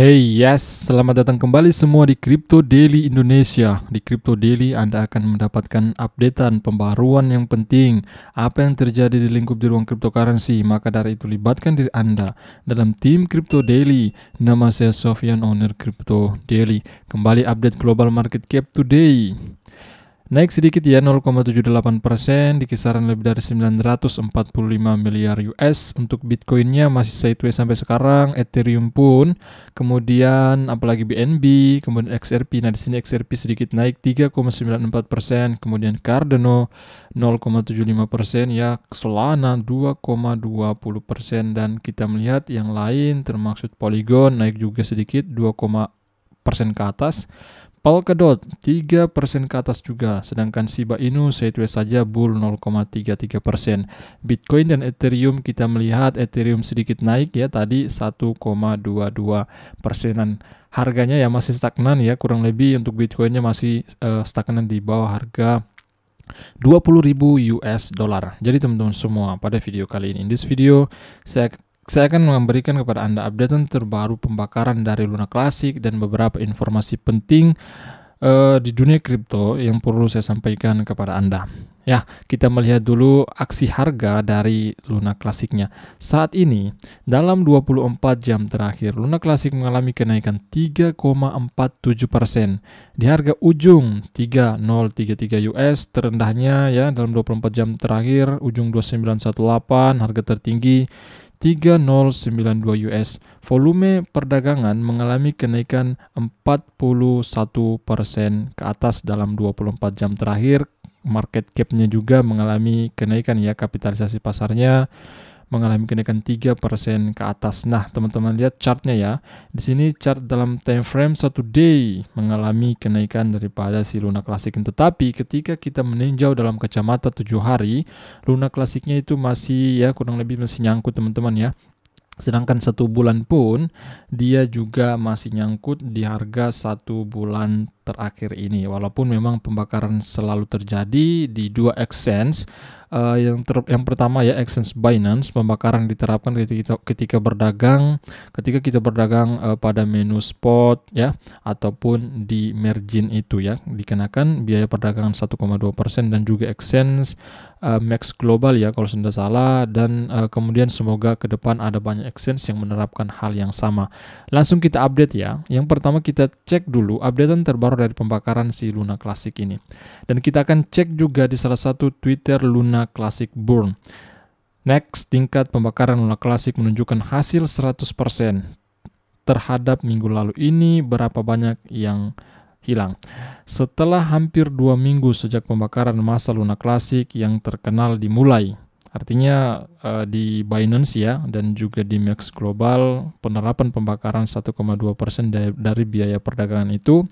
Hey yes, selamat datang kembali semua di Crypto Daily Indonesia. Di Crypto Daily Anda akan mendapatkan updatean pembaruan yang penting, apa yang terjadi di lingkup di ruang cryptocurrency. Maka dari itu libatkan diri Anda dalam tim Crypto Daily. Nama saya Sofyan, owner Crypto Daily. Kembali update global market cap today. Naik sedikit ya 0,78% di kisaran lebih dari 945 miliar US. Untuk Bitcoinnya masih sideways sampai sekarang, Ethereum pun, kemudian apalagi BNB, kemudian XRP. Nah di sini XRP sedikit naik 3,94%, kemudian Cardano 0,75%, ya Solana 2,20%, dan kita melihat yang lain termasuk Polygon naik juga sedikit 2% ke atas. Polkadot 3% ke atas juga, sedangkan Shiba Inu sideways saja bull 0,33%. Bitcoin dan Ethereum kita melihat Ethereum sedikit naik ya tadi 1,22%. Harganya ya masih stagnan ya, kurang lebih untuk Bitcoinnya masih stagnan di bawah harga 20.000 US dollar. Jadi teman-teman semua, pada video kali ini, in this video saya akan memberikan kepada Anda update terbaru pembakaran dari Luna Classic dan beberapa informasi penting di dunia kripto yang perlu saya sampaikan kepada Anda. Ya, kita melihat dulu aksi harga dari Luna Classic-nya. Saat ini, dalam 24 jam terakhir, Luna Classic mengalami kenaikan 3,47%. Di harga ujung 3033 US, terendahnya ya dalam 24 jam terakhir, ujung 2918, harga tertinggi 3092 US. Volume perdagangan mengalami kenaikan 41% ke atas dalam 24 jam terakhir. Market cap-nya juga mengalami kenaikan ya, kapitalisasi pasarnya mengalami kenaikan 3% ke atas. Nah, teman-teman lihat chartnya ya. Di sini chart dalam time frame 1 day mengalami kenaikan daripada si Luna Classic. Tetapi ketika kita meninjau dalam kacamata 7 hari, Luna Classic-nya itu masih ya kurang lebih masih nyangkut teman-teman ya. Sedangkan 1 bulan pun dia juga masih nyangkut di harga 1 bulan terakhir ini. Walaupun memang pembakaran selalu terjadi di dua exchange. Yang pertama ya exchange Binance, pembakaran diterapkan ketika kita berdagang pada menu spot ya ataupun di margin itu ya, dikenakan biaya perdagangan 1,2% dan juga exchange Max Global ya kalau tidak salah, dan kemudian semoga ke depan ada banyak exchange yang menerapkan hal yang sama. Langsung kita update ya. Yang pertama kita cek dulu updatean terbaru dari pembakaran si Luna Classic ini. Dan kita akan cek juga di salah satu Twitter Luna Classic Burn. Next, tingkat pembakaran Luna Classic menunjukkan hasil 100% terhadap minggu lalu ini. Berapa banyak yang hilang? Setelah hampir 2 minggu sejak pembakaran masa Luna Classic yang terkenal dimulai. Artinya di Binance ya dan juga di Max Global, penerapan pembakaran 1,2% dari biaya perdagangan itu,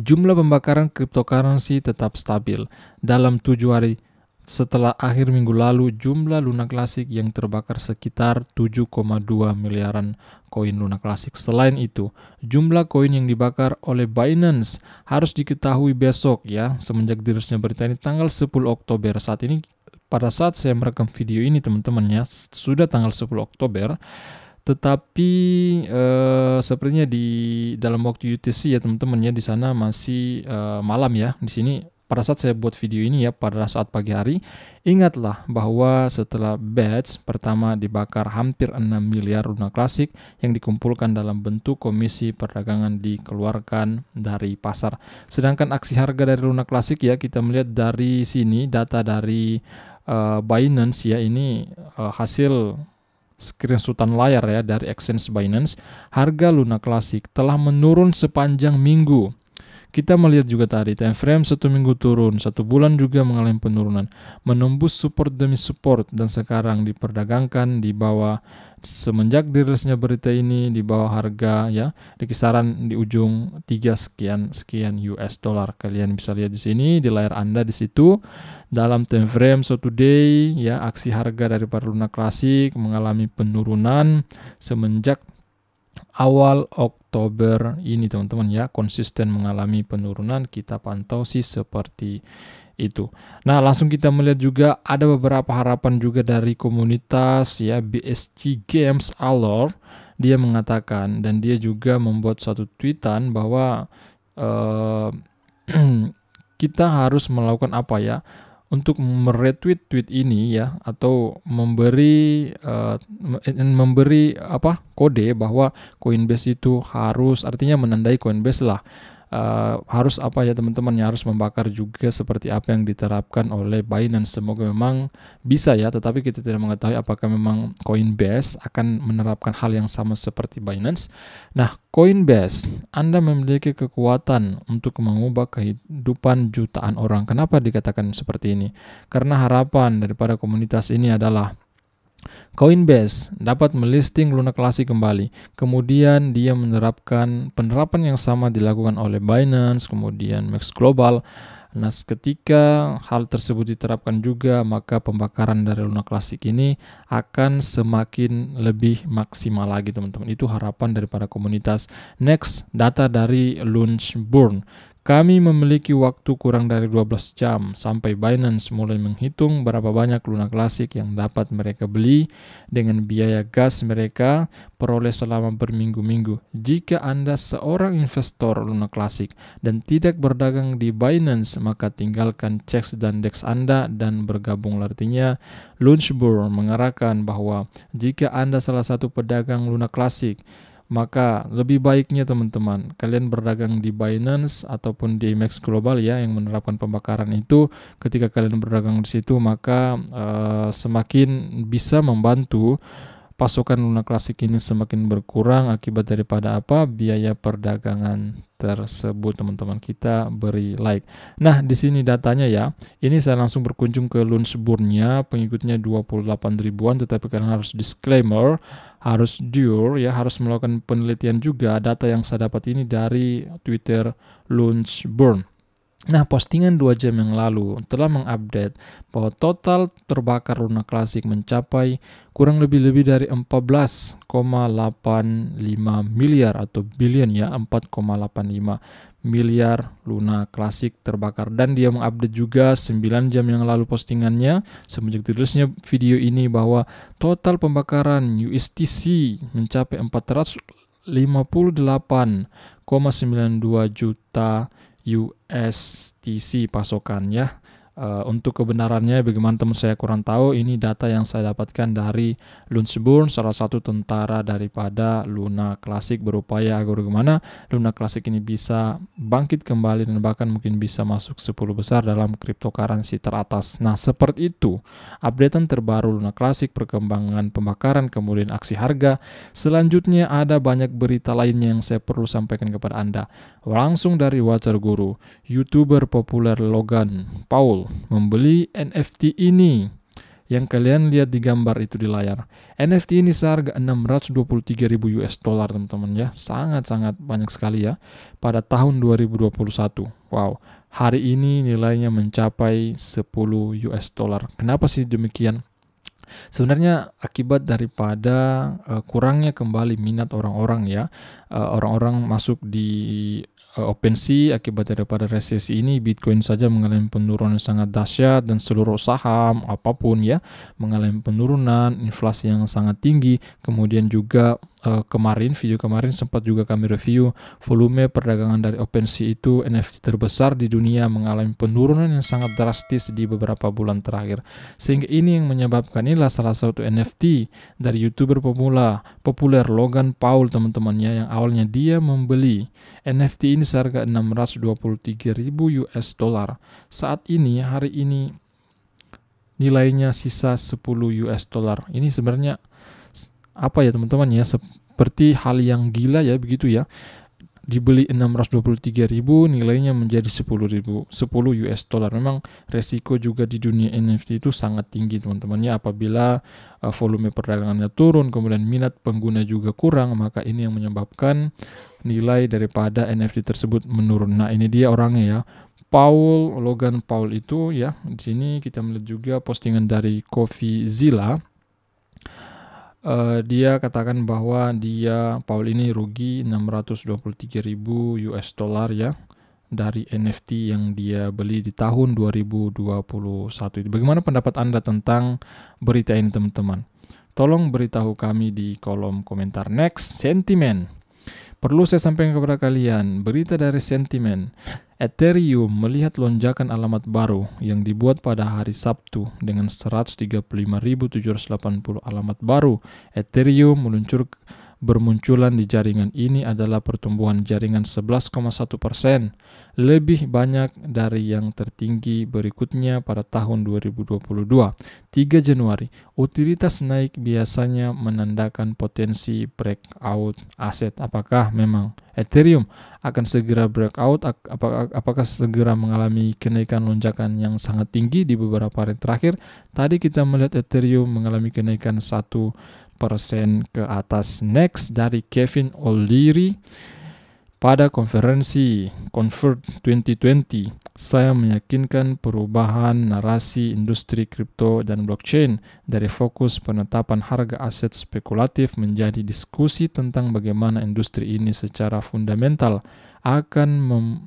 jumlah pembakaran cryptocurrency tetap stabil. Dalam 7 hari setelah akhir minggu lalu, jumlah Luna Classic yang terbakar sekitar 7,2 miliaran koin Luna Classic. Selain itu, jumlah koin yang dibakar oleh Binance harus diketahui besok ya, semenjak dirilisnya berita ini tanggal 10 Oktober. Saat ini pada saat saya merekam video ini teman-teman ya, sudah tanggal 10 Oktober. Tetapi sepertinya di dalam waktu UTC ya teman-teman ya, di sana masih malam ya. Di sini pada saat saya buat video ini ya pada saat pagi hari, ingatlah bahwa setelah batch pertama dibakar hampir 6 miliar Luna Classic yang dikumpulkan dalam bentuk komisi perdagangan dikeluarkan dari pasar. Sedangkan aksi harga dari Luna Classic ya, kita melihat dari sini data dari Binance ya, ini hasil screenshotan layar ya dari exchange Binance. Harga Luna Classic telah menurun sepanjang minggu. Kita melihat juga tadi time frame 1 minggu turun, 1 bulan juga mengalami penurunan, menembus support demi support, dan sekarang diperdagangkan di bawah, semenjak dirilisnya berita ini di bawah harga ya, di kisaran di ujung 3 sekian US dollar. Kalian bisa lihat di sini di layar Anda di situ dalam time frame 1 day ya, aksi harga dari Luna Classic mengalami penurunan semenjak awal Oktober ini teman-teman ya, konsisten mengalami penurunan. Kita pantau sih seperti itu. Nah, langsung kita melihat juga ada beberapa harapan juga dari komunitas ya BSC Games Alor dia mengatakan, dan dia juga membuat satu tweetan bahwa eh, kita harus melakukan apa ya untuk meretweet tweet ini ya, atau memberi apa kode bahwa Coinbase itu harus, artinya menandai Coinbase lah, harus apa ya teman-teman ya, harus membakar juga seperti apa yang diterapkan oleh Binance. Semoga memang bisa ya, tetapi kita tidak mengetahui apakah memang Coinbase akan menerapkan hal yang sama seperti Binance. Nah, Coinbase, Anda memiliki kekuatan untuk mengubah kehidupan jutaan orang. Kenapa dikatakan seperti ini? Karena harapan daripada komunitas ini adalah Coinbase dapat melisting Luna Classic kembali. Kemudian dia menerapkan penerapan yang sama dilakukan oleh Binance, kemudian Max Global. Nah, ketika hal tersebut diterapkan juga, maka pembakaran dari Luna Classic ini akan semakin lebih maksimal lagi, teman-teman. Itu harapan daripada komunitas. Next, data dari Launchburn. Kami memiliki waktu kurang dari 12 jam sampai Binance mulai menghitung berapa banyak Luna Classic yang dapat mereka beli dengan biaya gas mereka peroleh selama berminggu-minggu. Jika Anda seorang investor Luna Classic dan tidak berdagang di Binance, maka tinggalkan CEX dan DEX Anda dan bergabung. Artinya, Launchburn mengarahkan bahwa jika Anda salah satu pedagang Luna Classic, maka lebih baiknya teman-teman kalian berdagang di Binance ataupun di Max Global ya, yang menerapkan pembakaran itu. Ketika kalian berdagang di situ, maka semakin bisa membantu pasokan Luna Classic ini semakin berkurang akibat daripada apa? Biaya perdagangan tersebut, teman-teman. Kita beri like. Nah, di sini datanya ya. Ini saya langsung berkunjung ke Launchburn-nya, pengikutnya 28 ribuan, tetapi kalian harus disclaimer, harus ya, harus melakukan penelitian juga. Data yang saya dapat ini dari Twitter Launchburn. Nah, postingan 2 jam yang lalu telah mengupdate bahwa total terbakar Luna Classic mencapai kurang lebih dari 14,85 miliar atau billion ya, 4,85 miliar Luna Classic terbakar. Dan dia mengupdate juga 9 jam yang lalu postingannya semenjak dirilisnya video ini bahwa total pembakaran USTC mencapai 458,92 juta USTC pasokannya. Untuk kebenarannya bagaimana teman saya kurang tahu. Ini data yang saya dapatkan dari Launchburn, salah satu tentara daripada Luna Classic, berupaya agar bagaimana Luna Classic ini bisa bangkit kembali dan bahkan mungkin bisa masuk 10 besar dalam cryptocurrency teratas. Nah, seperti itu updatean terbaru Luna Classic, perkembangan pembakaran, kemudian aksi harga. Selanjutnya ada banyak berita lainnya yang saya perlu sampaikan kepada Anda. Langsung dari Water Guru, YouTuber populer Logan Paul membeli NFT ini yang kalian lihat di gambar itu di layar. NFT ini seharga 623.000 US dollar, teman-teman ya. Sangat-sangat banyak sekali ya pada tahun 2021. Wow, hari ini nilainya mencapai 10 US dollar. Kenapa sih demikian? Sebenarnya akibat daripada kurangnya kembali minat orang-orang ya. Orang-orang masuk di OpenSea akibat daripada resesi ini. Bitcoin saja mengalami penurunan yang sangat dahsyat dan seluruh saham apapun ya mengalami penurunan, inflasi yang sangat tinggi. Kemudian juga video kemarin sempat juga kami review volume perdagangan dari OpenSea itu, NFT terbesar di dunia, mengalami penurunan yang sangat drastis di beberapa bulan terakhir. Sehingga ini yang menyebabkan, inilah salah satu NFT dari YouTuber populer Logan Paul, teman-temannya, yang awalnya dia membeli NFT ini seharga 623.000 US dollar. Saat ini, hari ini nilainya sisa 10 US dollar. Ini sebenarnya apa ya teman-teman ya, seperti hal yang gila ya begitu ya. Dibeli 623.000, nilainya menjadi 10 US dollar. Memang resiko juga di dunia NFT itu sangat tinggi teman-temannya. Apabila volume perdagangannya turun, kemudian minat pengguna juga kurang, maka ini yang menyebabkan nilai daripada NFT tersebut menurun. Nah, ini dia orangnya ya, Logan Paul itu ya. Di sini kita melihat juga postingan dari CoffeeZilla. Dia katakan bahwa Paul ini rugi 623.000 US dollar ya dari NFT yang dia beli di tahun 2021. Bagaimana pendapat Anda tentang berita ini, teman-teman? Tolong beritahu kami di kolom komentar. Next, sentimen. Perlu saya sampaikan kepada kalian, berita dari sentimen. Ethereum melihat lonjakan alamat baru yang dibuat pada hari Sabtu dengan 135.780 alamat baru. Ethereum bermunculan di jaringan ini adalah pertumbuhan jaringan 11,1%, lebih banyak dari yang tertinggi berikutnya pada tahun 2022. 3 Januari, utilitas naik biasanya menandakan potensi breakout aset. Apakah memang Ethereum akan segera breakout? Apakah segera mengalami kenaikan lonjakan yang sangat tinggi di beberapa hari terakhir? Tadi kita melihat Ethereum mengalami kenaikan 1% ke atas. Next, dari Kevin O'Leary pada konferensi Convert 2020, saya meyakinkan perubahan narasi industri kripto dan blockchain dari fokus penetapan harga aset spekulatif menjadi diskusi tentang bagaimana industri ini secara fundamental akan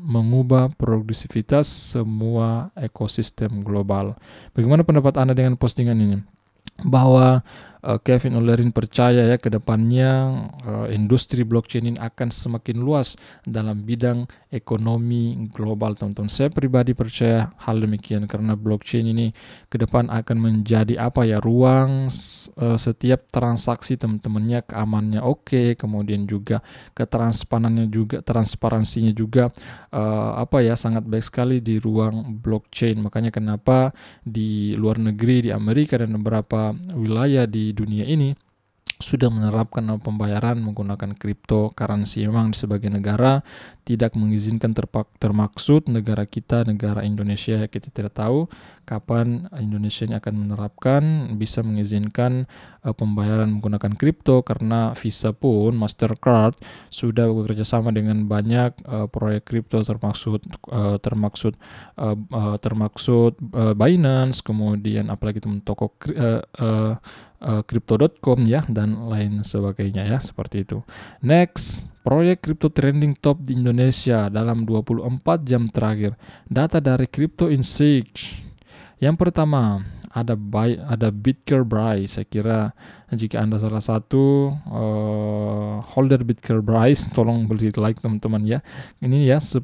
mengubah produktivitas semua ekosistem global. Bagaimana pendapat Anda dengan postingan ini? Bahwa Kevin O'Leary percaya ya ke depannya industri blockchain ini akan semakin luas dalam bidang ekonomi global, teman-teman. Saya pribadi percaya hal demikian karena blockchain ini ke depan akan menjadi ruang setiap transaksi teman-temannya, keamanannya oke, kemudian juga transparansinya juga sangat baik sekali di ruang blockchain. Makanya kenapa di luar negeri, di Amerika dan beberapa wilayah di dunia ini sudah menerapkan pembayaran menggunakan cryptocurrency. Memang di sebagian negara tidak mengizinkan, termaksud negara kita, negara Indonesia. Kita tidak tahu kapan Indonesia ini akan menerapkan bisa mengizinkan pembayaran menggunakan kripto, karena Visa pun, Mastercard sudah bekerja sama dengan banyak proyek kripto, termaksud Binance, kemudian apalagi toko crypto.com ya, dan lain sebagainya ya, seperti itu. Next, proyek kripto trending top di Indonesia dalam 24 jam terakhir. Data dari Crypto Insights. Yang pertama, ada Bitcare. Saya kira jika Anda salah satu holder Bitcare, tolong beri like teman-teman ya. Ini ya 10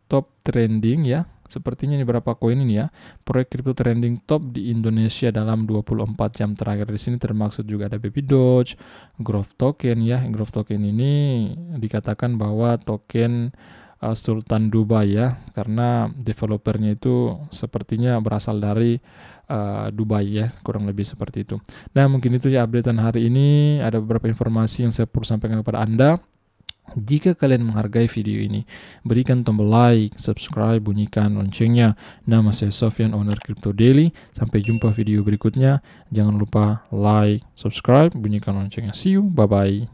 top trending ya. Sepertinya ini berapa koin ini ya, proyek kripto trending top di Indonesia dalam 24 jam terakhir. Di sini termaksud juga ada Baby Doge, Growth Token ya. Growth Token ini dikatakan bahwa token Sultan Dubai ya, karena developernya itu sepertinya berasal dari Dubai ya, kurang lebih seperti itu. Nah, mungkin itu ya updatean hari ini. Ada beberapa informasi yang saya perlu sampaikan kepada Anda. Jika kalian menghargai video ini, berikan tombol like, subscribe, bunyikan loncengnya. Nama saya Sofyan, owner Crypto Daily. Sampai jumpa video berikutnya. Jangan lupa like, subscribe, bunyikan loncengnya. See you, bye-bye.